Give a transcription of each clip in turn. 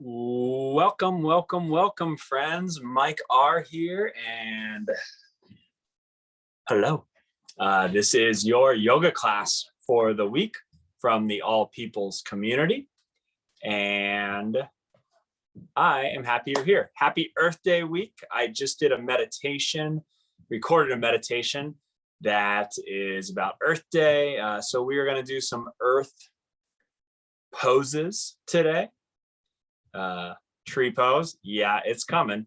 Welcome, welcome, welcome, friends. Mike R here, and hello. This is your yoga class for the week from the All Peoples community, and I am happy you're here. Happy Earth Day week. I just did a meditation, recorded a meditation that is about Earth Day. So we are going to do some Earth poses today. Tree pose, yeah, it's coming.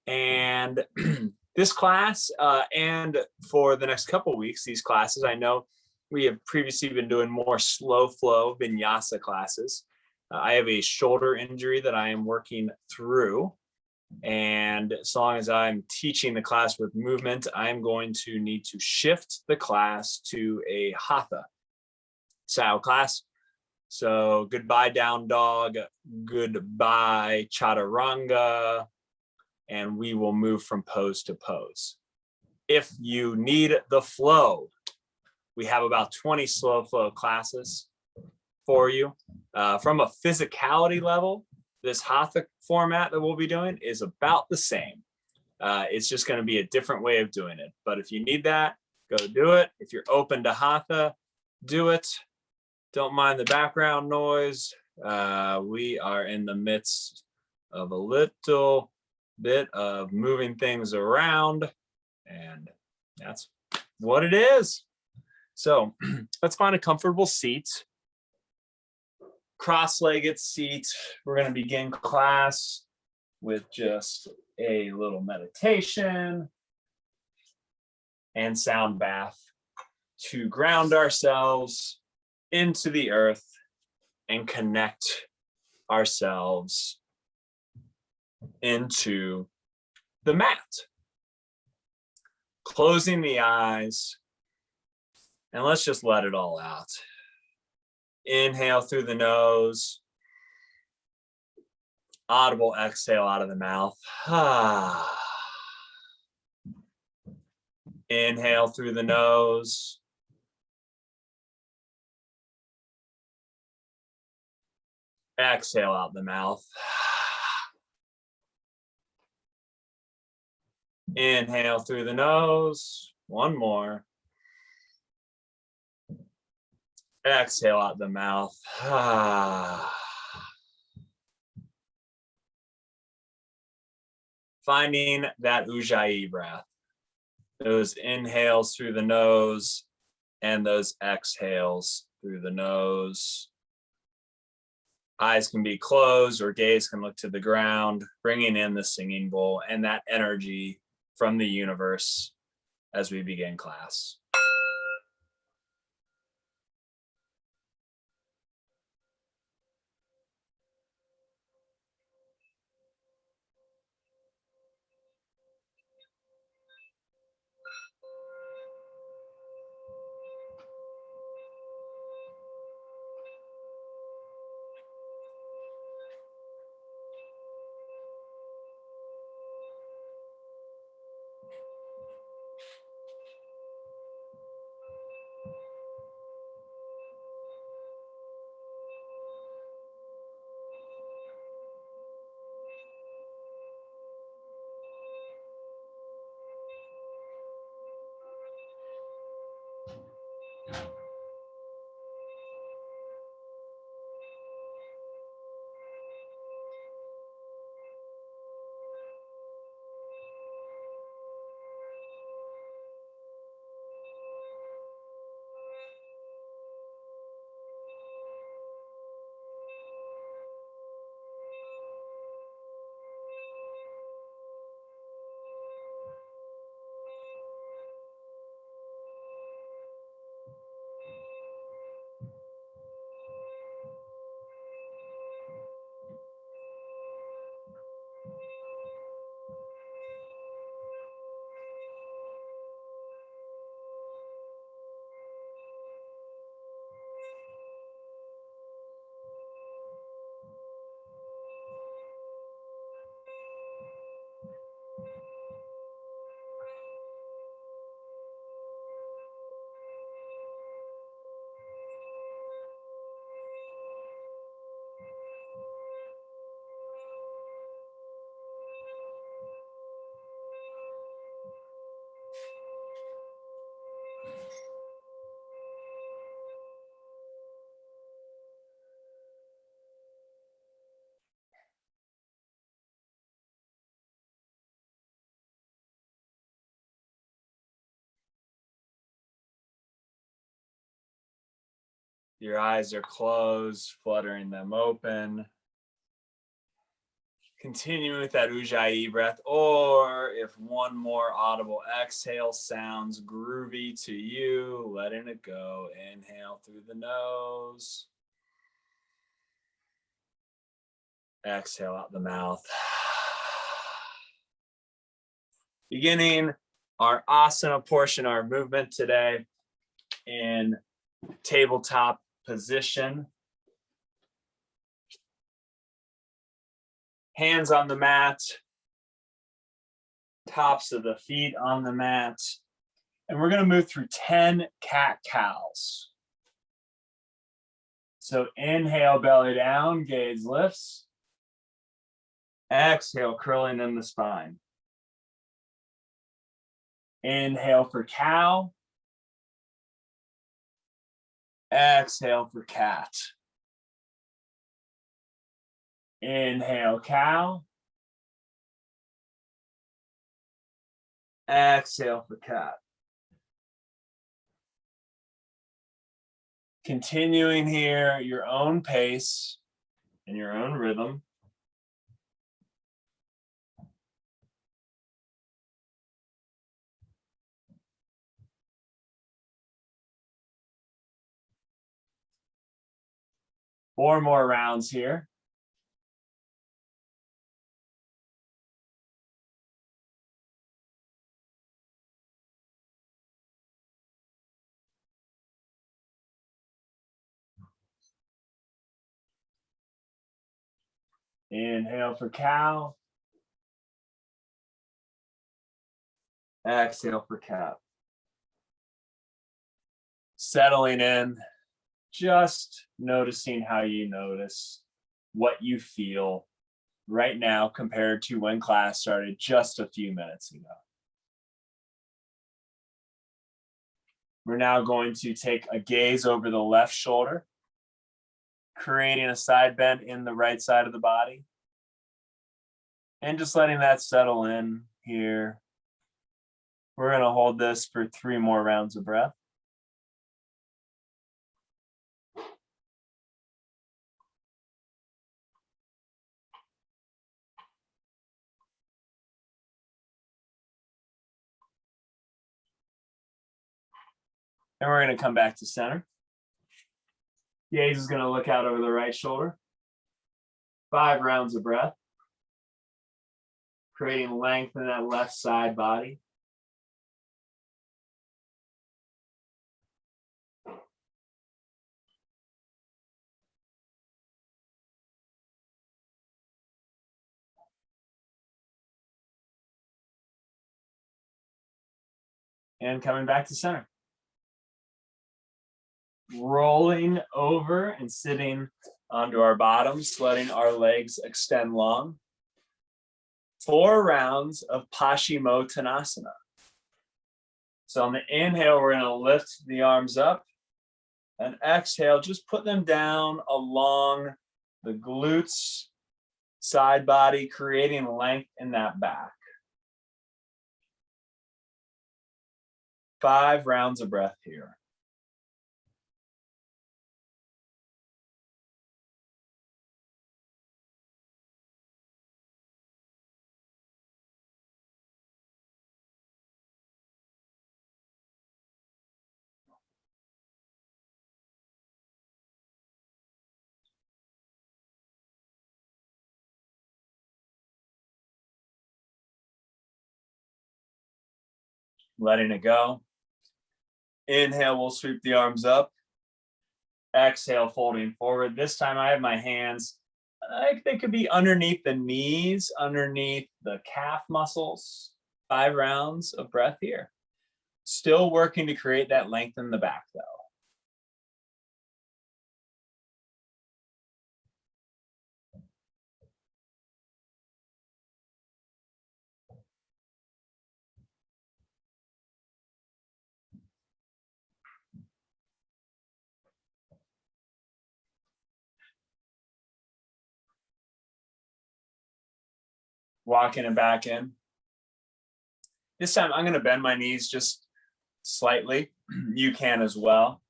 And this class and for the next couple weeks, these classes, I know we have previously been doing more slow flow vinyasa classes. I have a shoulder injury that I am working through, and as long as I'm teaching the class with movement, I'm going to need to shift the class to a hatha style class. So goodbye down dog, goodbye chaturanga, and we will move from pose to pose. If you need the flow, we have about 20 slow flow classes for you. From a physicality level, this hatha format that we'll be doing is about the same. It's just going to be a different way of doing it. But if you need that, go do it. If you're open to hatha, do it. Don't mind the background noise. We are in the midst of a little bit of moving things around, and that's what it is. So let's find a comfortable seat, cross-legged seat. We're going to begin class with just a little meditation and sound bath to ground ourselves into the earth and connect ourselves into the mat. Closing the eyes, and let's just let it all out. Inhale through the nose, audible exhale out of the mouth. Inhale through the nose. Exhale out the mouth. Inhale through the nose. One more. Exhale out the mouth. Finding that Ujjayi breath. Those inhales through the nose and those exhales through the nose. Eyes can be closed or gaze can look to the ground, bringing in the singing bowl and that energy from the universe as we begin class. Your eyes are closed, fluttering them open. Continue with that Ujjayi breath, or if one more audible exhale sounds groovy to you, letting it go. Inhale through the nose. Exhale out the mouth. Beginning our asana portion, our movement today in tabletop position. Hands on the mat, tops of the feet on the mat. And we're going to move through 10 cat-cows. So inhale, belly down, gaze lifts. Exhale, curling in the spine. Inhale for cow. Exhale for cat. Inhale, cow. Exhale for cat. Continuing here, your own pace and your own rhythm. Four more rounds here. Inhale for cow. Exhale for cat. Settling in, just noticing how you notice, what you feel right now compared to when class started just a few minutes ago. We're now going to take a gaze over the left shoulder, creating a side bend in the right side of the body. And just letting that settle in here. We're going to hold this for 3 more rounds of breath. And we're going to come back to center. Gaze is going to look out over the right shoulder. 5 rounds of breath. Creating length in that left side body. And coming back to center. Rolling over and sitting onto our bottoms, letting our legs extend long. 4 rounds of Paschimottanasana. So on the inhale, we're going to lift the arms up. And exhale, just put them down along the glutes, side body, creating length in that back. 5 rounds of breath here. Letting it go. Inhale, we'll sweep the arms up. Exhale, folding forward. This time I have my hands, they could be underneath the knees, underneath the calf muscles. 5 rounds of breath here. Still working to create that length in the back though. Walking it back in. This time I'm going to bend my knees just slightly. You can as well.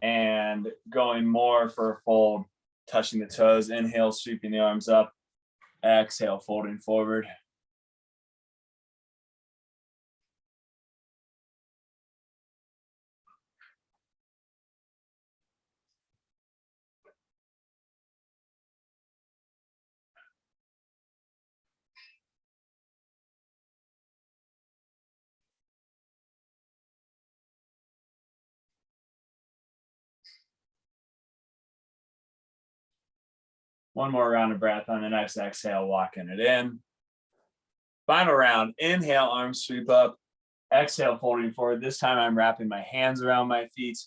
and going more for a fold, touching the toes. Inhale, sweeping the arms up. Exhale, folding forward. One more round of breath on the next exhale, walking it in. Final round, inhale, arms sweep up. Exhale, folding forward. This time I'm wrapping my hands around my feet.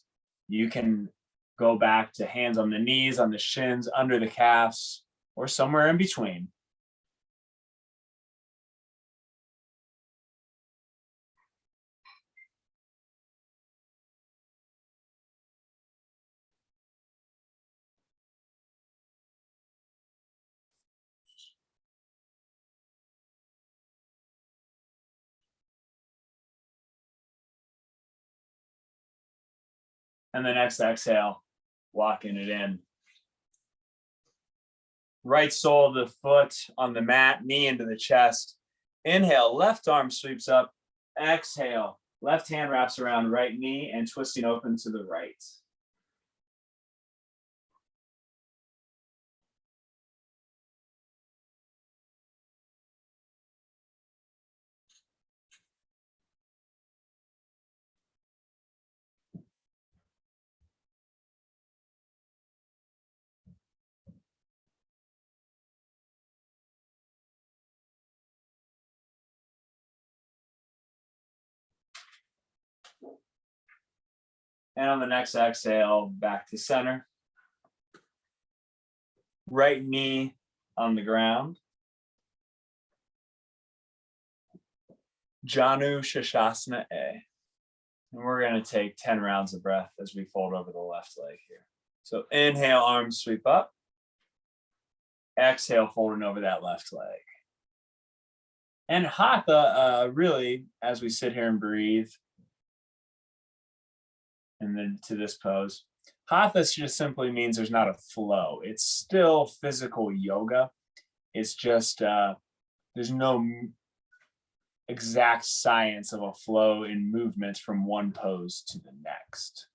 You can go back to hands on the knees, on the shins, under the calves, or somewhere in between. And the next exhale, walking it in. Right sole of the foot on the mat, knee into the chest. Inhale, left arm sweeps up. Exhale, left hand wraps around right knee and twisting open to the right. And on the next exhale, back to center. Right knee on the ground. Janu Shashasana A. And we're going to take 10 rounds of breath as we fold over the left leg here. So inhale, arms sweep up. Exhale, folding over that left leg. And Hatha, really, as we sit here and breathe, and then to this pose, Hatha just simply means there's not a flow. It's still physical yoga. It's just, there's no exact science of a flow in movement from one pose to the next.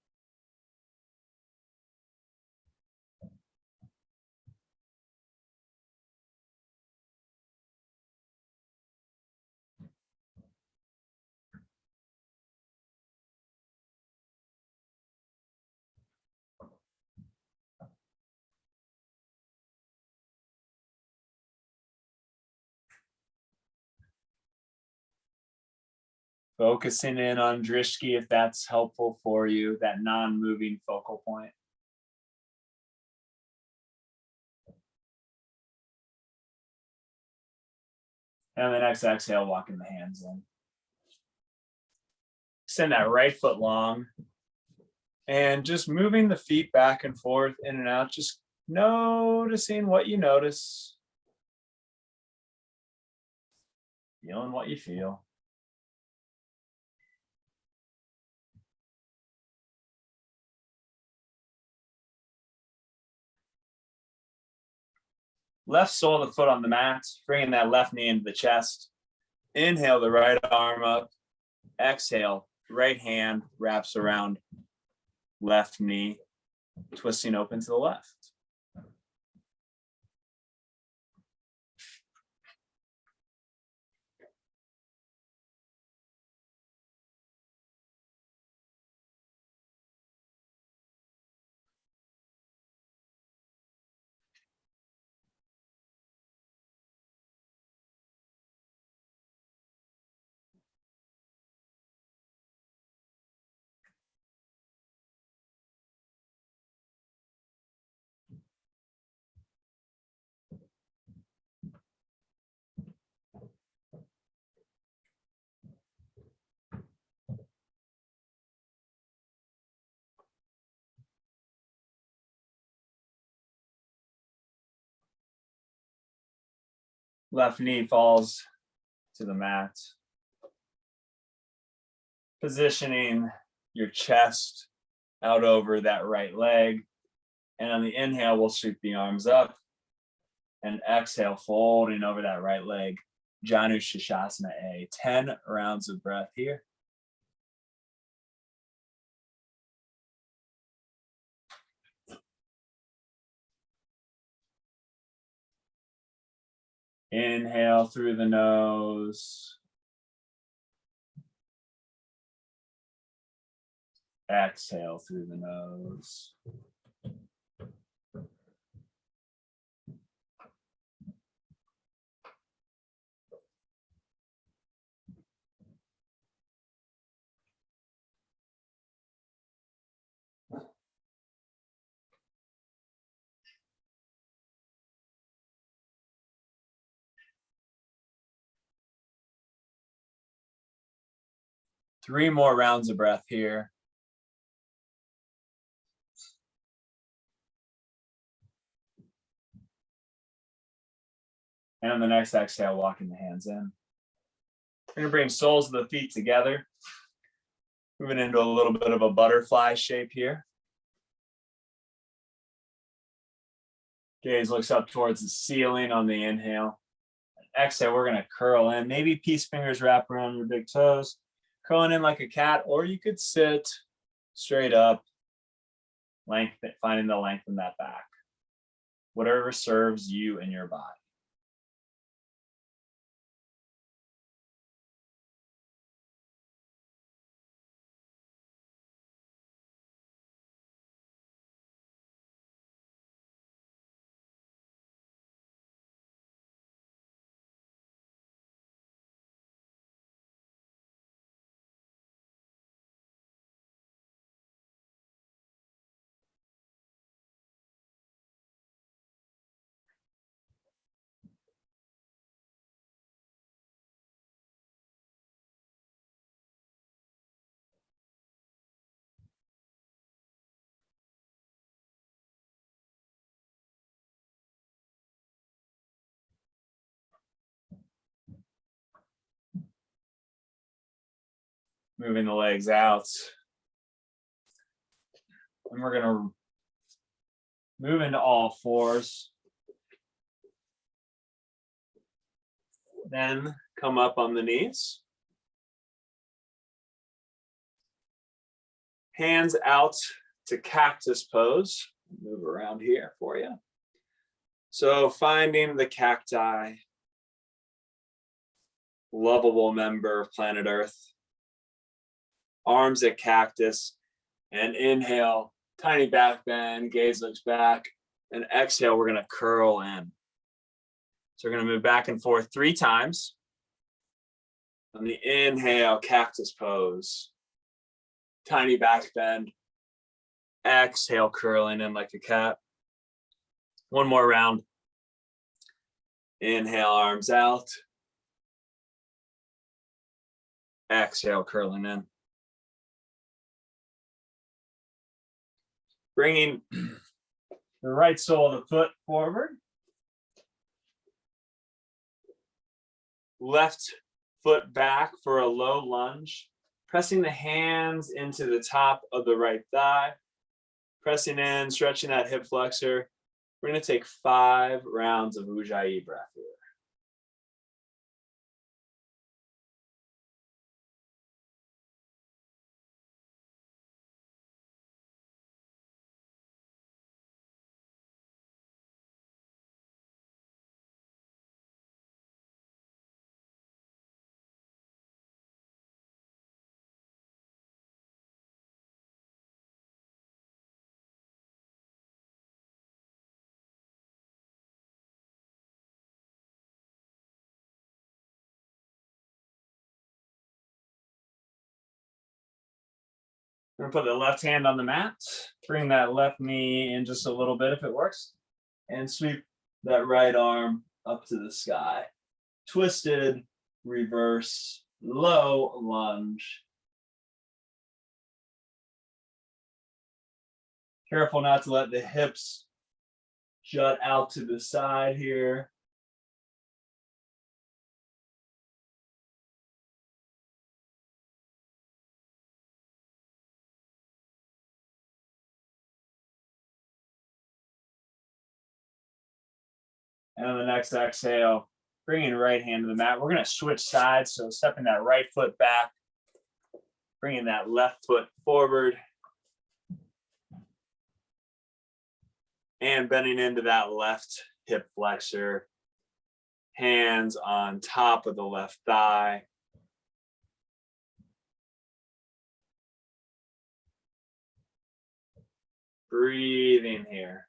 Focusing in on Drishti if that's helpful for you, that non-moving focal point. And the next exhale, walking the hands in. Extend that right foot long. And just moving the feet back and forth, in and out, just noticing what you notice. Feeling what you feel. Left sole of the foot on the mat, bringing that left knee into the chest. Inhale the right arm up. Exhale, right hand wraps around left knee, twisting open to the left. Left knee falls to the mat. Positioning your chest out over that right leg. And on the inhale, we'll sweep the arms up. And exhale, folding over that right leg. Janu Shishasana A. 10 rounds of breath here. Inhale through the nose. Exhale through the nose. Three more rounds of breath here. And on the next exhale, walking the hands in. We're going to bring soles of the feet together. Moving into a little bit of a butterfly shape here. Gaze looks up towards the ceiling on the inhale. Exhale, we're going to curl in. Maybe peace fingers wrap around your big toes. Curling in like a cat, or you could sit straight up, finding the length in that back. Whatever serves you and your body. Moving the legs out. And we're going to move into all fours. Then come up on the knees. Hands out to cactus pose. Move around here for you. So finding the cacti, lovable member of planet Earth. Arms at cactus, and inhale, tiny back bend, gaze looks back, and exhale, we're gonna curl in. So we're gonna move back and forth 3 times. On the inhale, cactus pose, tiny back bend, exhale, curling in like a cat. One more round. Inhale, arms out. Exhale, curling in. Bringing the right sole of the foot forward. Left foot back for a low lunge. Pressing the hands into the top of the right thigh. Pressing in, stretching that hip flexor. We're going to take 5 rounds of Ujjayi breath here. We're gonna put the left hand on the mat, bring that left knee in just a little bit if it works, and sweep that right arm up to the sky. Twisted, reverse, low lunge. Careful not to let the hips jut out to the side here. And on the next exhale, bringing right hand to the mat. We're going to switch sides. So stepping that right foot back, bringing that left foot forward, and bending into that left hip flexor. Hands on top of the left thigh. Breathing here.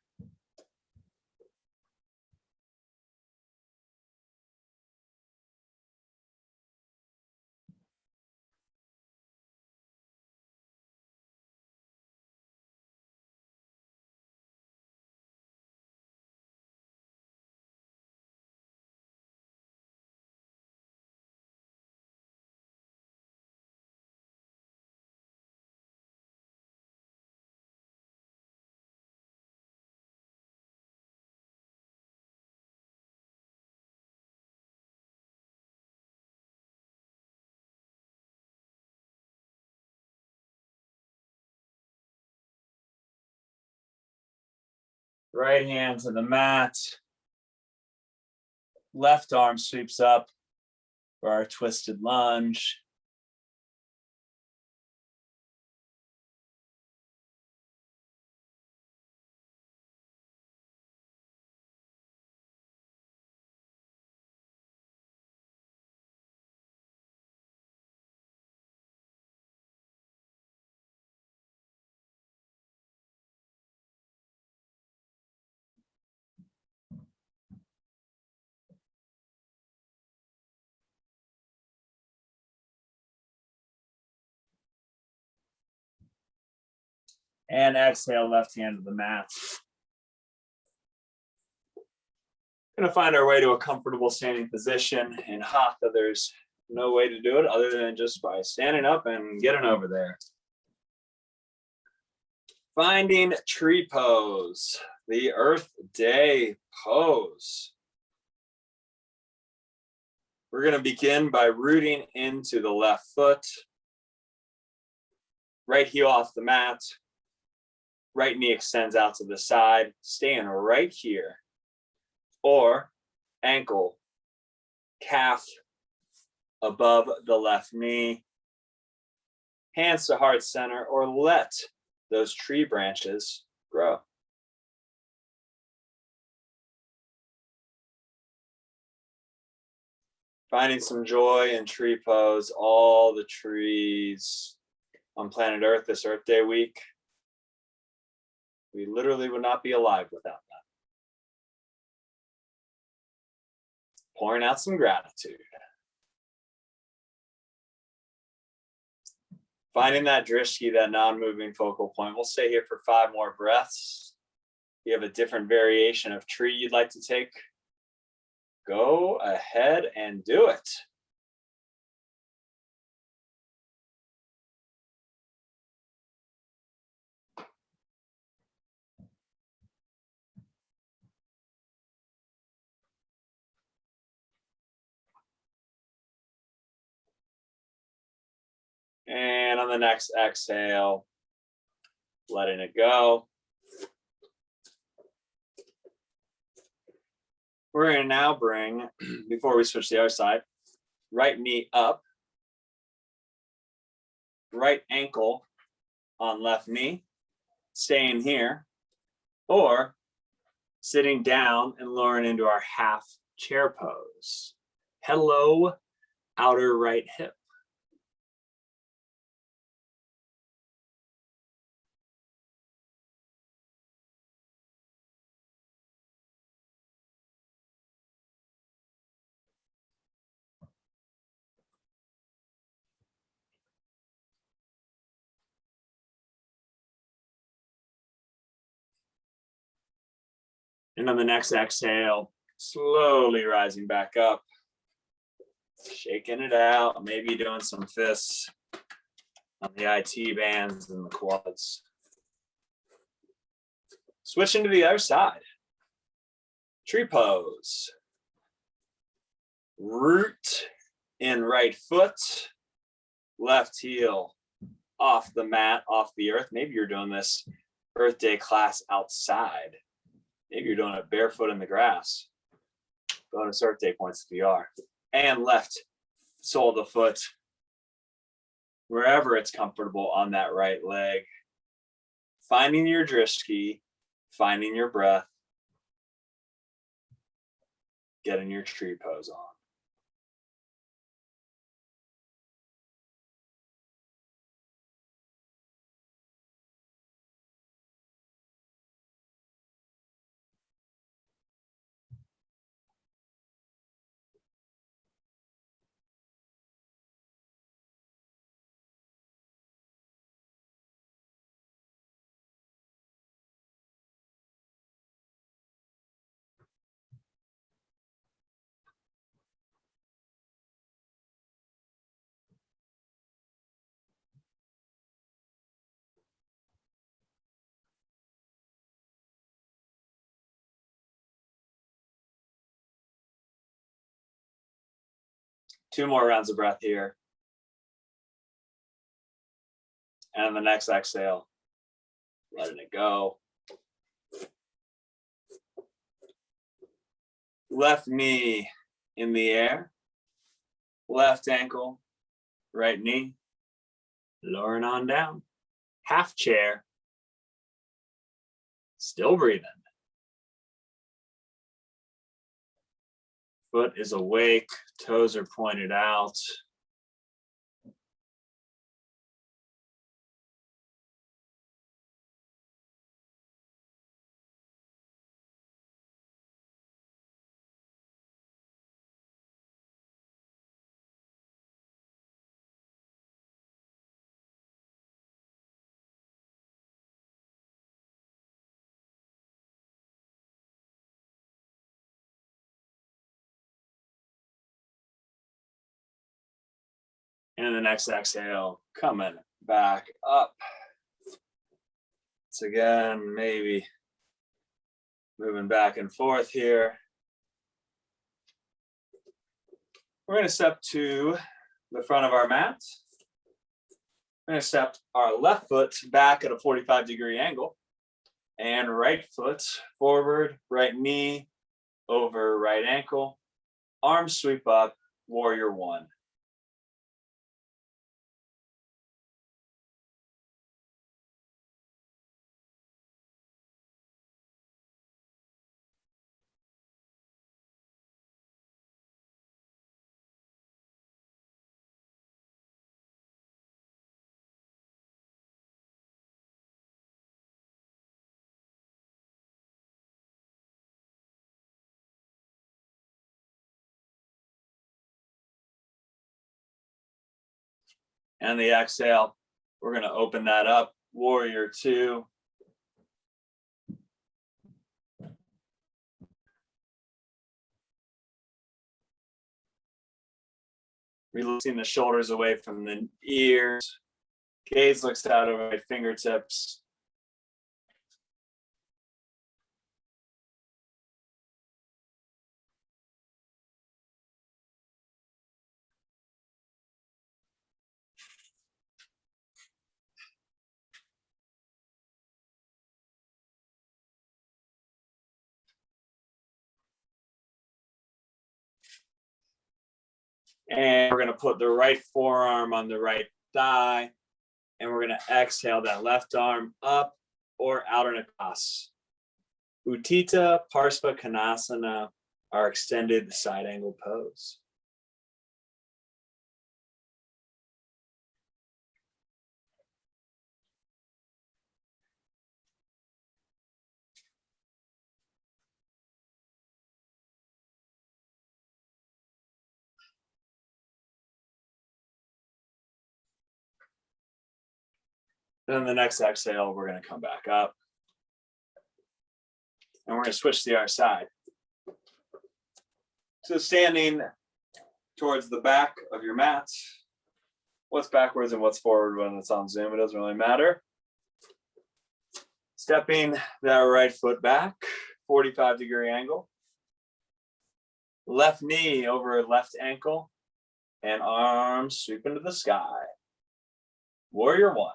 Right hand to the mat. Left arm sweeps up for our twisted lunge. And exhale, left hand to the mat. Gonna find our way to a comfortable standing position. In Hatha, there's no way to do it other than just by standing up and getting over there. Finding tree pose, the Earth Day pose. We're gonna begin by rooting into the left foot. Right heel off the mat. Right knee extends out to the side, staying right here. Or ankle, calf above the left knee. Hands to heart center, or let those tree branches grow. Finding some joy in tree pose, all the trees on planet Earth this Earth Day week. We literally would not be alive without that. Pouring out some gratitude. Finding that drishti, that non-moving focal point. We'll stay here for 5 more breaths. If you have a different variation of tree you'd like to take, go ahead and do it. And on the next exhale, letting it go. We're going to now bring, before we switch to the other side, right knee up, right ankle on left knee, staying here, or sitting down and lowering into our half chair pose. Hello, outer right hip. And on the next exhale, slowly rising back up, shaking it out, maybe doing some fists on the IT bands and the quads. Switching to the other side. Tree pose. Root in right foot, left heel off the mat, off the earth. Maybe you're doing this Earth Day class outside. Maybe you're doing it barefoot in the grass. Bonus Earth Day points if you are. And left sole of the foot, wherever it's comfortable on that right leg. Finding your drishti, finding your breath, getting your tree pose on. Two more rounds of breath here. And the next exhale, letting it go. Left knee in the air, left ankle, right knee, lowering on down. Half chair, still breathing. Foot is awake, toes are pointed out. And the next exhale, coming back up. So again, maybe moving back and forth here. We're going to step to the front of our mat. We're going to step our left foot back at a 45-degree angle and right foot forward, right knee over right ankle, arms sweep up, warrior one. And the exhale, we're going to open that up, warrior two. Releasing the shoulders away from the ears. Gaze looks out over my fingertips. And we're going to put the right forearm on the right thigh. And we're going to exhale that left arm up or out in a cross. Utthita Parsva Konasana, our extended side angle pose. Then the next exhale, we're going to come back up. And we're going to switch to the other side. So standing towards the back of your mat. What's backwards and what's forward when it's on Zoom, it doesn't really matter. Stepping that right foot back, 45-degree angle. Left knee over left ankle and arms sweep into the sky. Warrior one.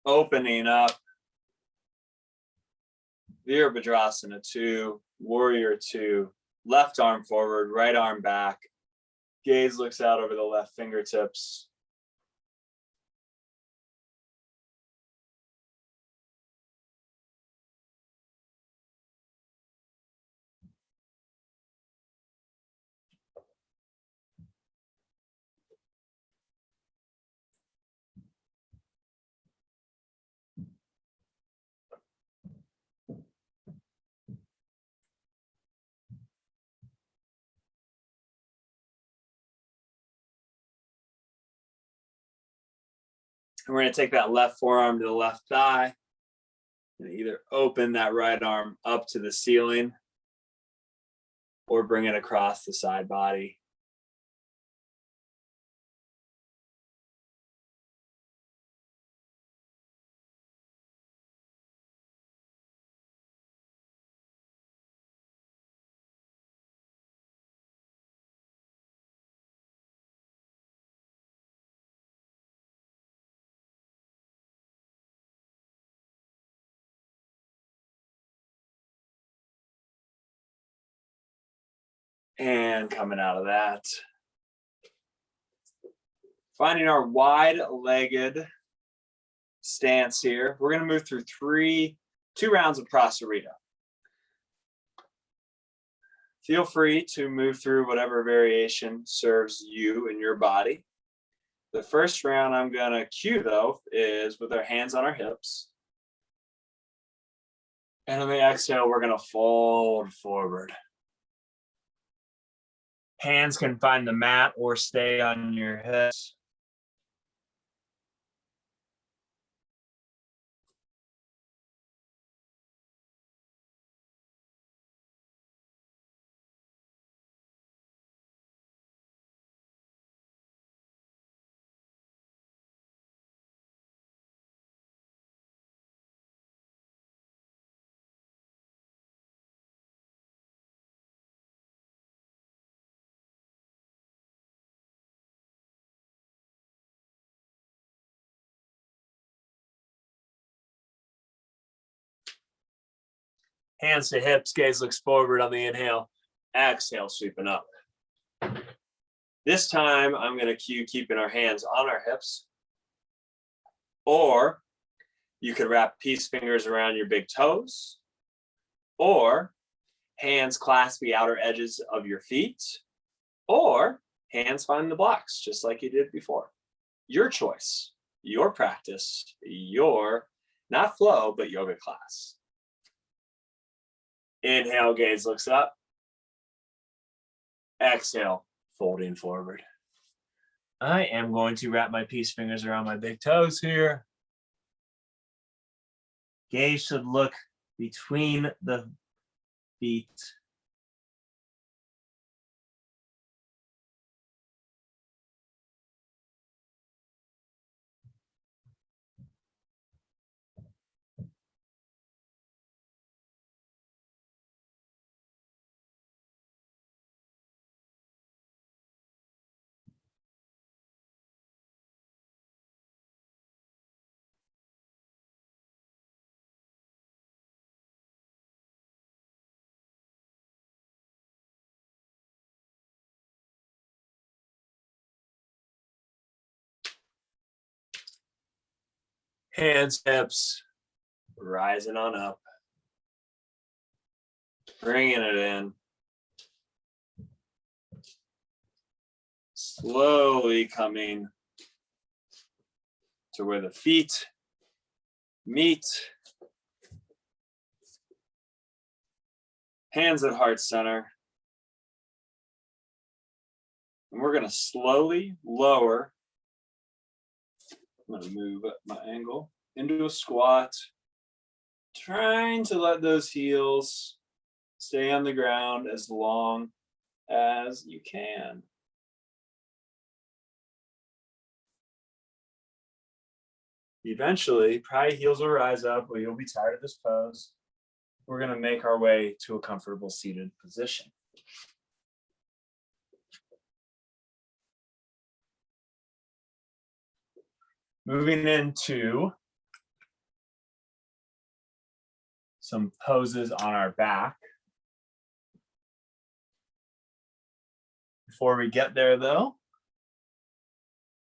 opening up. Virabhadrasana 2, Warrior 2, left arm forward, right arm back. Gaze looks out over the left fingertips. And we're going to take that left forearm to the left thigh and either open that right arm up to the ceiling or bring it across the side body. And coming out of that, finding our wide-legged stance here. We're going to move through two rounds of Prasarita. Feel free to move through whatever variation serves you and your body. The first round I'm going to cue, though, is with our hands on our hips. And on the exhale, we're going to fold forward. Hands can find the mat or stay on your hips. Hands to hips, gaze looks forward on the inhale. Exhale, sweeping up. This time, I'm going to cue keeping our hands on our hips. Or you could wrap peace fingers around your big toes. Or hands clasp the outer edges of your feet. Or hands find the blocks, just like you did before. Your choice, your practice, your, not flow, but yoga class. Inhale, gaze looks up. Exhale, folding forward. I am going to wrap my peace fingers around my big toes here. Gaze should look between the feet. Hands, hips, rising on up. Bringing it in. Slowly coming to where the feet meet. Hands at heart center. And we're going to slowly lower. I'm going to move my angle into a squat. Trying to let those heels stay on the ground as long as you can. Eventually, probably heels will rise up, but you'll be tired of this pose. We're going to make our way to a comfortable seated position. Moving into some poses on our back. Before we get there though,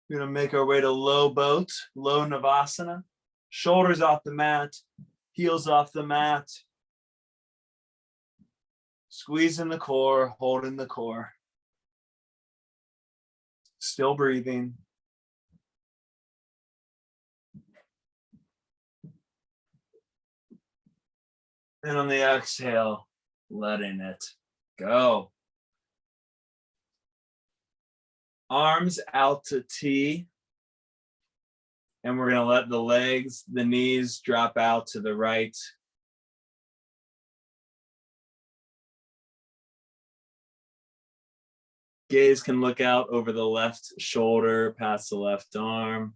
we're gonna make our way to low boat, low Navasana. Shoulders off the mat, heels off the mat. Squeezing the core, holding the core. Still breathing. And on the exhale, letting it go. Arms out to T. And we're going to let the legs, the knees drop out to the right. Gaze can look out over the left shoulder, past the left arm.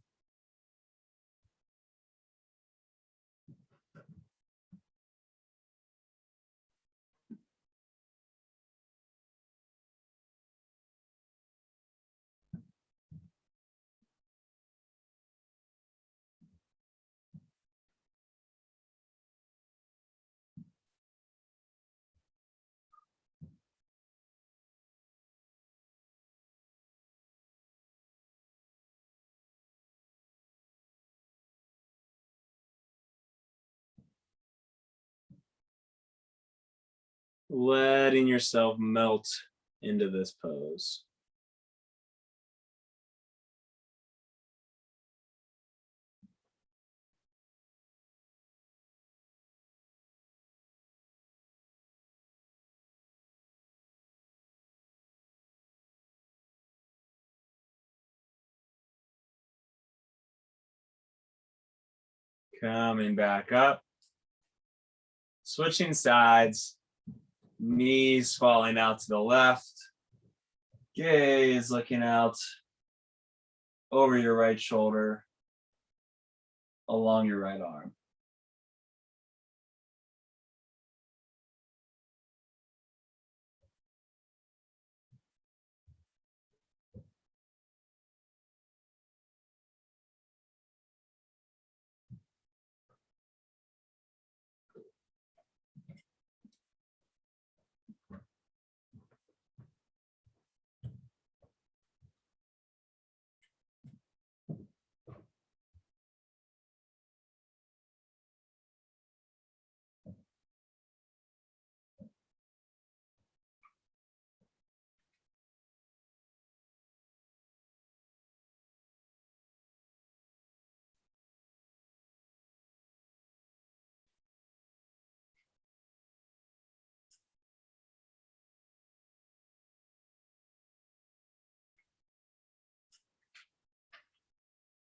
Letting yourself melt into this pose. Coming back up. Switching sides. Knees falling out to the left. Gaze looking out over your right shoulder, along your right arm.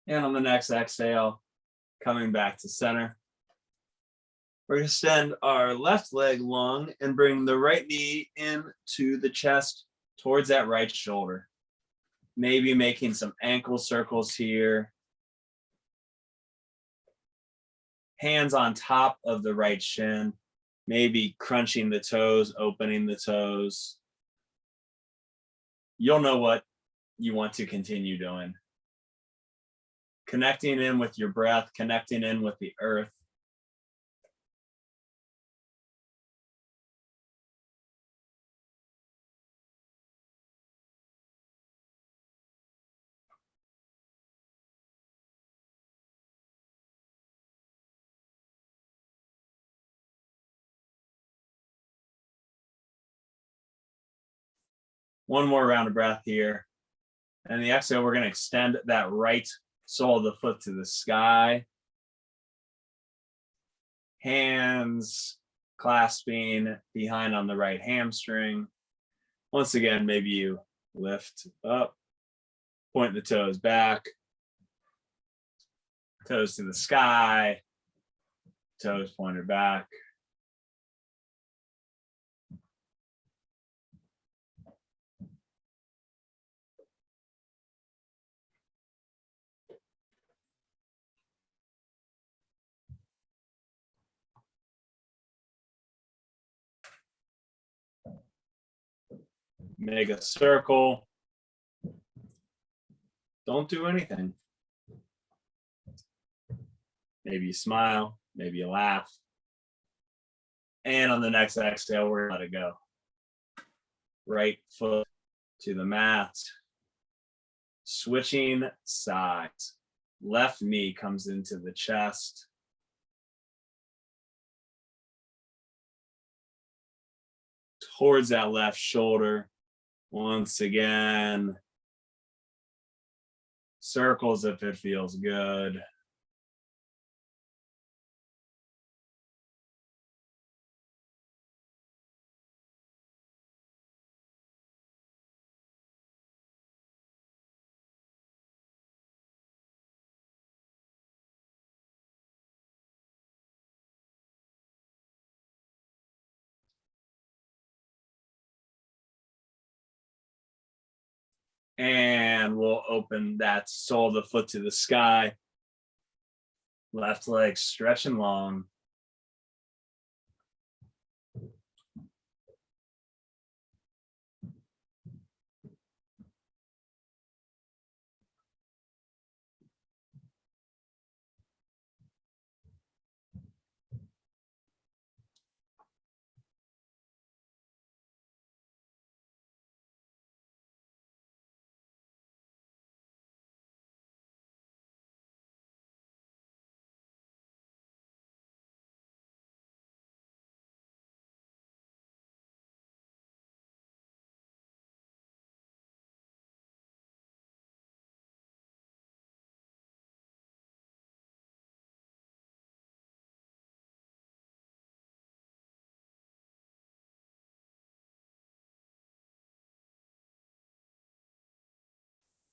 And on the next exhale, coming back to center. We're going to extend our left leg long and bring the right knee into the chest towards that right shoulder. Maybe making some ankle circles here. Hands on top of the right shin. Maybe crunching the toes, opening the toes. You'll know what you want to continue doing. Connecting in with your breath, connecting in with the earth. One more round of breath here. And the exhale, we're going to extend that right sole of the foot to the sky. Hands clasping behind on the right hamstring. Once again, maybe you lift up, point the toes back, toes to the sky, toes pointed back. Make a circle. Don't do anything. Maybe you smile, maybe you laugh. And on the next exhale, we're gonna let it go. Right foot to the mat. Switching sides. Left knee comes into the chest. Towards that left shoulder. Once again. Circles if it feels good. And we'll open that sole of the foot to the sky. Left leg stretching long.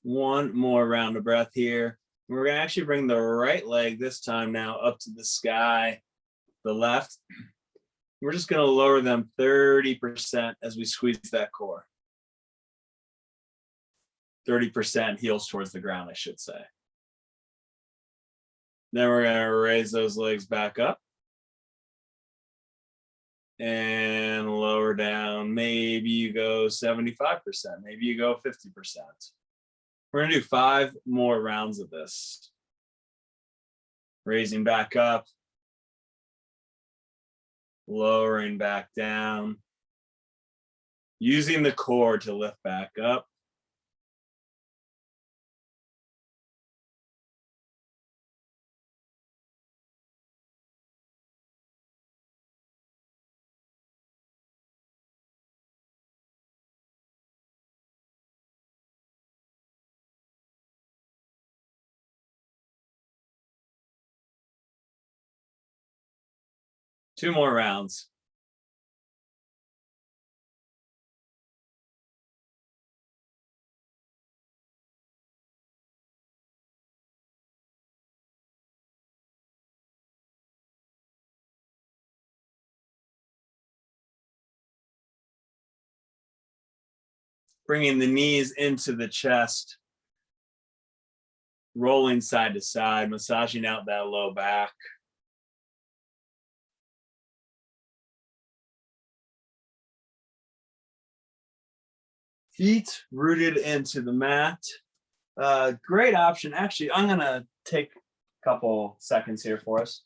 One more round of breath here. We're going to actually bring the right leg this time now up to the sky, the left. We're just going to lower them 30% as we squeeze that core. 30% heels towards the ground, I should say. Then we're going to raise those legs back up and lower down. Maybe you go 75%, maybe you go 50%. We're going to do 5 more rounds of this. Raising back up, lowering back down, using the core to lift back up. Two more rounds. Bringing the knees into the chest, rolling side to side, massaging out that low back. Feet rooted into the mat. Great option. Actually, I'm going to take a couple seconds here for us.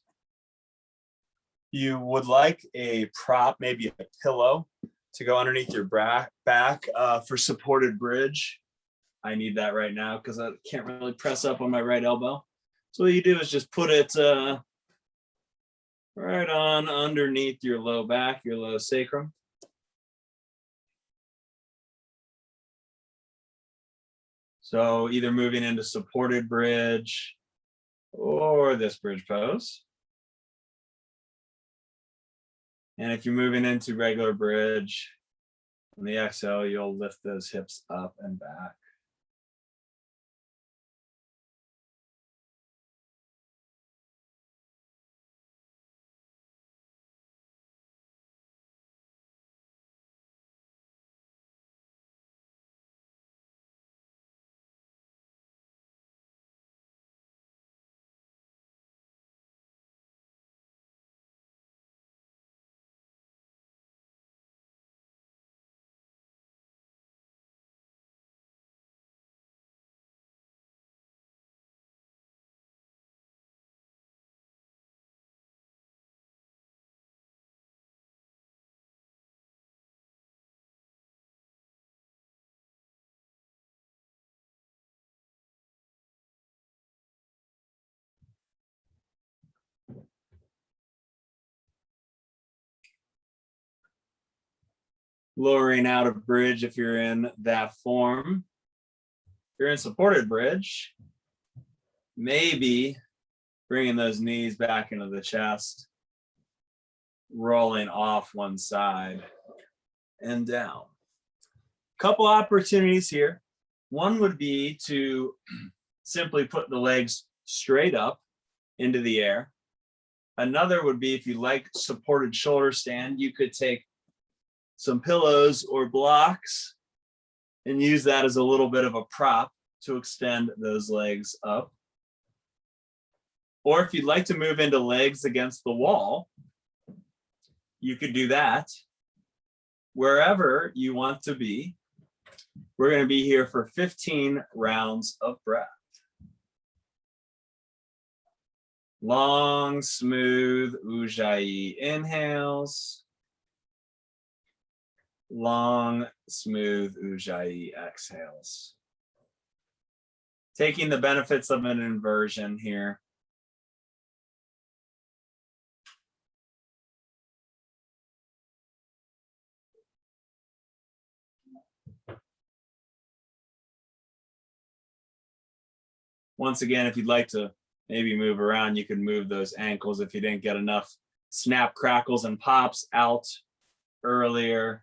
You would like a prop, maybe a pillow, to go underneath your back for supported bridge. I need that right now because I can't really press up on my right elbow. So what you do is just put it right on underneath your low back, your low sacrum. So either moving into supported bridge or this bridge pose. And if you're moving into regular bridge, on the exhale, you'll lift those hips up and back. lowering out of bridge if you're in that form. If you're in supported bridge, maybe bringing those knees back into the chest, rolling off one side and down. Couple opportunities here. One would be to simply put the legs straight up into the air. Another would be, if you like supported shoulder stand, you could take some pillows or blocks and use that as a little bit of a prop to extend those legs up. Or if you'd like to move into legs against the wall, you could do that wherever you want to be. We're going to be here for 15 rounds of breath. Long, smooth Ujjayi inhales. Long, smooth Ujjayi exhales. Taking the benefits of an inversion here. Once again, if you'd like to maybe move around, you can move those ankles if you didn't get enough snap, crackles, and pops out earlier.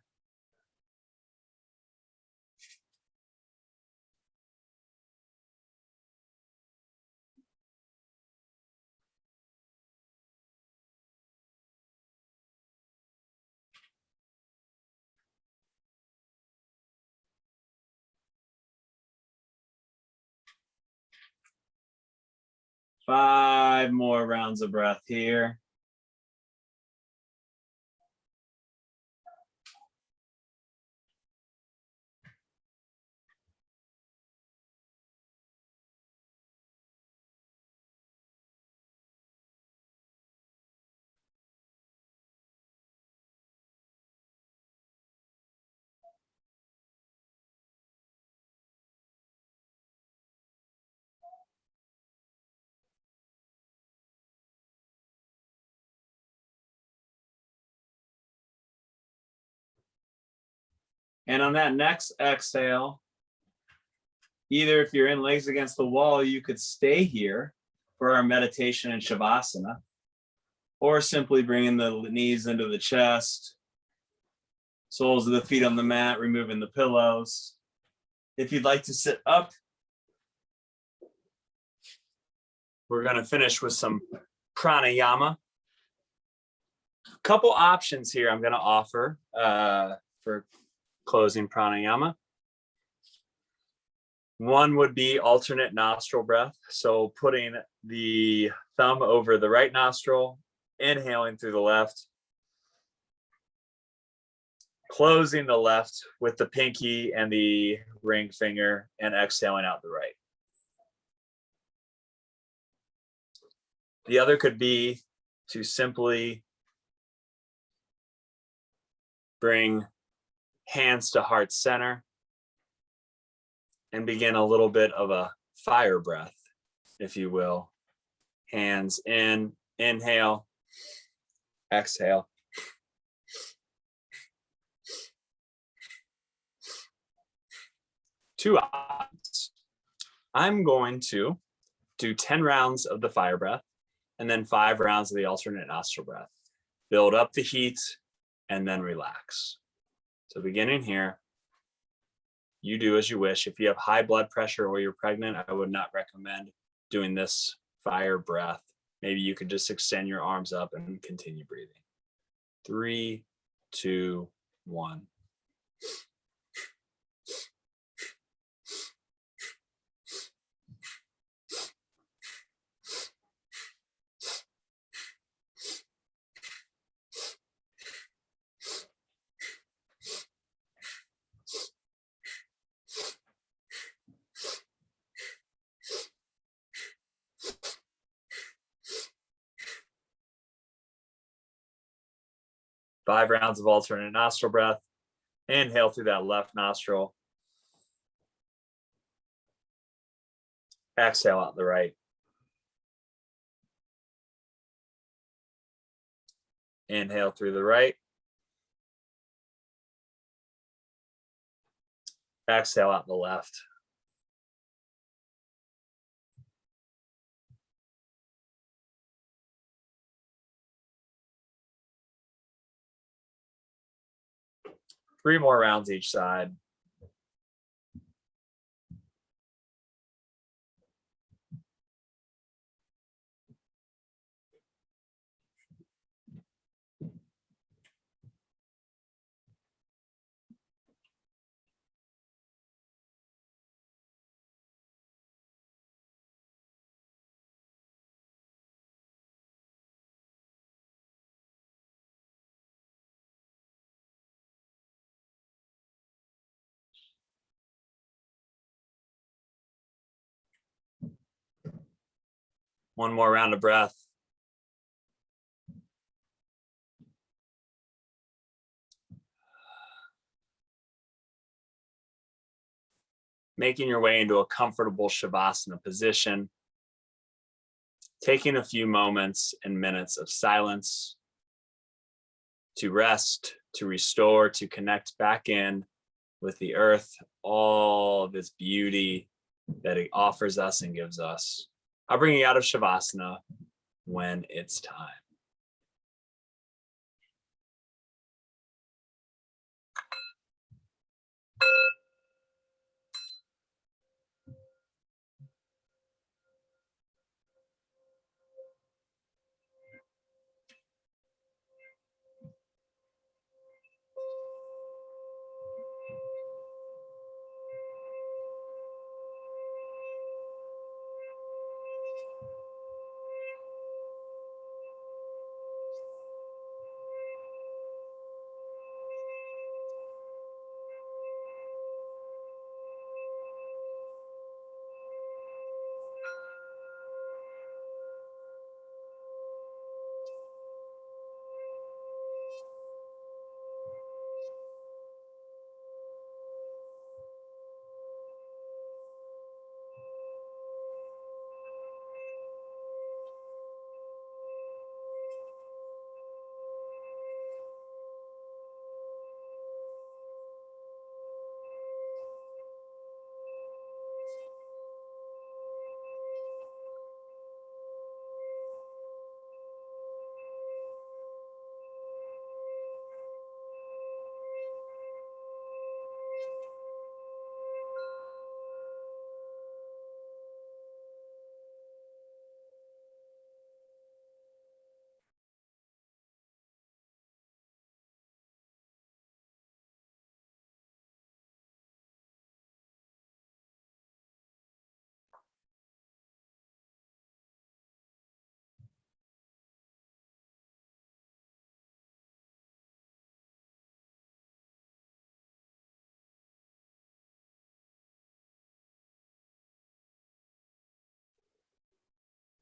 Five more rounds of breath here. And on that next exhale, either if you're in legs against the wall, you could stay here for our meditation in Shavasana, or simply bringing the knees into the chest, soles of the feet on the mat, removing the pillows. If you'd like to sit up, we're going to finish with some pranayama. Couple options here I'm going to offer for closing pranayama. One would be alternate nostril breath. So putting the thumb over the right nostril, inhaling through the left, closing the left with the pinky and the ring finger, and exhaling out the right. The other could be to simply bring hands to heart center and begin a little bit of a fire breath, if you will. Hands in, inhale, exhale. Two options. I'm going to do 10 rounds of the fire breath and then 5 rounds of the alternate nostril breath. Build up the heat and then relax. So beginning here, you do as you wish. If you have high blood pressure or you're pregnant, I would not recommend doing this fire breath. Maybe you could just extend your arms up and continue breathing. 3, 2, 1. Five rounds of alternate nostril breath. Inhale through that left nostril. Exhale out the right. Inhale through the right. Exhale out the left. Three more rounds each side. One more round of breath. Making your way into a comfortable Shavasana position. Taking a few moments and minutes of silence to rest, to restore, to connect back in with the earth, all of its beauty that it offers us and gives us. I'll bring you out of Shavasana when it's time.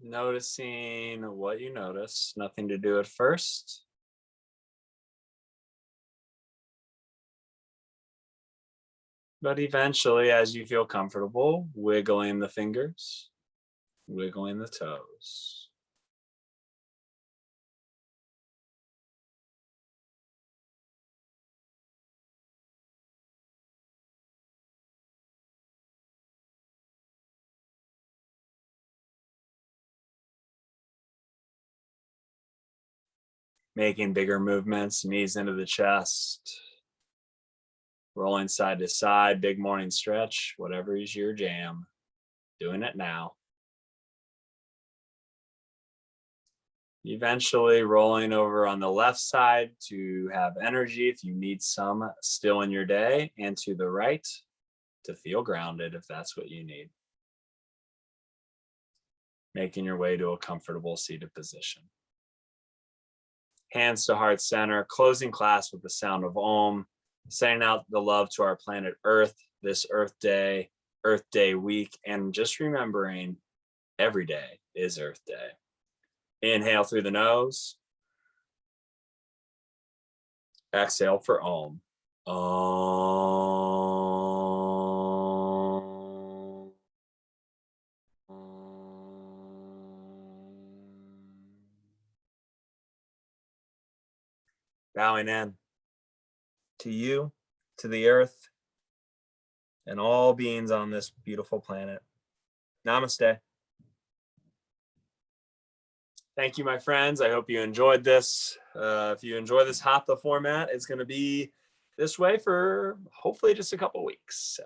Noticing what you notice, nothing to do at first. But eventually, as you feel comfortable, wiggling the fingers, wiggling the toes. Making bigger movements, knees into the chest, rolling side to side, big morning stretch, whatever is your jam. Doing it now. Eventually rolling over on the left side to have energy if you need some still in your day, and to the right to feel grounded if that's what you need. Making your way to a comfortable seated position. Hands to heart center, closing class with the sound of Om, sending out the love to our planet Earth this Earth Day week, and just remembering every day is Earth Day. Inhale through the nose. Exhale for Om. Om. Bowing in to you, to the earth, and all beings on this beautiful planet. Namaste. Thank you, my friends. I hope you enjoyed this. If you enjoy this Hatha format, it's going to be this way for hopefully just a couple weeks.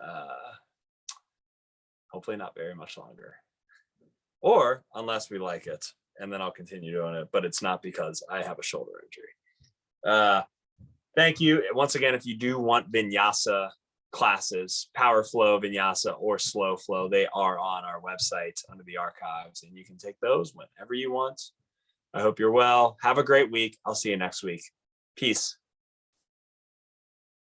Hopefully not very much longer. Or unless we like it, and then I'll continue doing it. But it's not because I have a shoulder injury. Thank you. Once again, if you do want vinyasa classes, power flow, vinyasa, or slow flow, they are on our website under the archives, and you can take those whenever you want. I hope you're well. Have a great week. I'll see you next week. Peace.